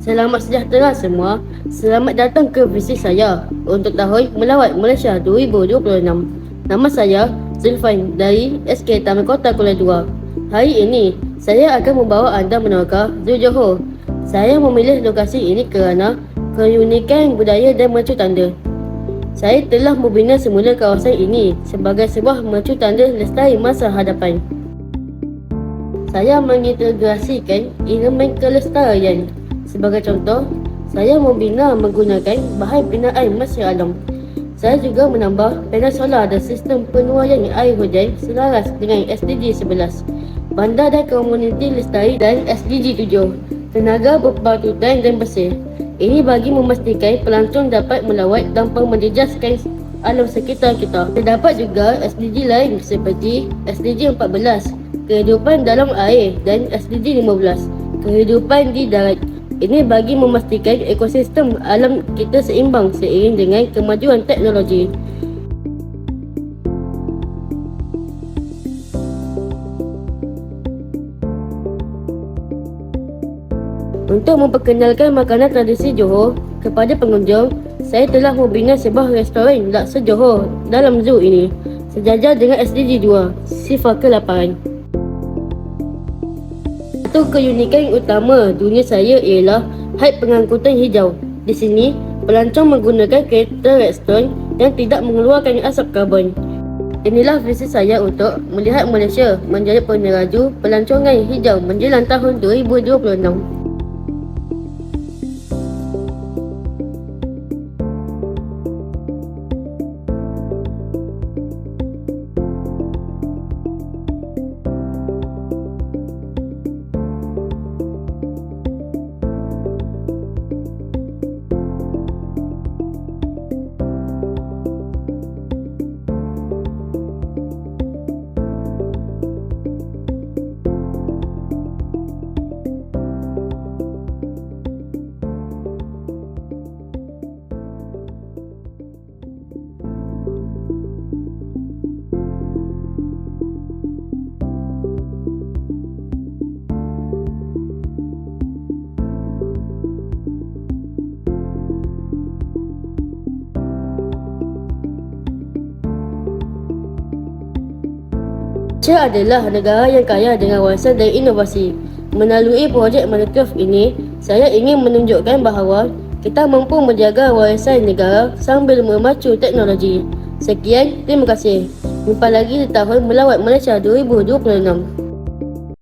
Selamat sejahtera semua. Selamat datang ke visi saya untuk tahun Melawat Malaysia 2026. Nama saya Zulfain dari SK Taman Kota Kuala Dua. Hari ini, saya akan membawa anda menokah Zoo Johor. Saya memilih lokasi ini kerana keunikan budaya dan mercu tanda. Saya telah membina semula kawasan ini sebagai sebuah mercu tanda lestari masa hadapan. Saya mengintegrasikan elemen kelestarian. Sebagai contoh, saya membina menggunakan bahan binaan Masya Alam. Saya juga menambah panel solar dan sistem penuaian air hujan selaras dengan SDG 11, Bandar dan Komuniti Lestari dan SDG 7, Tenaga Berpatutan dan Bersih. Ini bagi memastikan pelancong dapat melawat tanpa menjejaskan alam sekitar kita. Terdapat juga SDG lain seperti SDG 14, Kehidupan dalam air, dan SDG 15, Kehidupan di darat. Ini bagi memastikan ekosistem alam kita seimbang seiring dengan kemajuan teknologi. Untuk memperkenalkan makanan tradisi Johor kepada pengunjung, saya telah membina sebuah restoran laksa Johor dalam zoo ini, sejajar dengan SDG 2, sifar ke-8. Satu keunikan utama dunia saya ialah had pengangkutan hijau. Di sini, pelancong menggunakan kereta restoran yang tidak mengeluarkan asap karbon. Inilah visi saya untuk melihat Malaysia menjadi peneraju pelancongan hijau menjelang tahun 2026. Malaysia adalah negara yang kaya dengan warisan dan inovasi. Melalui projek Mangrove ini, saya ingin menunjukkan bahawa kita mampu menjaga warisan negara sambil memacu teknologi. Sekian, terima kasih. Jumpa lagi di tahun Melawat Malaysia 2026.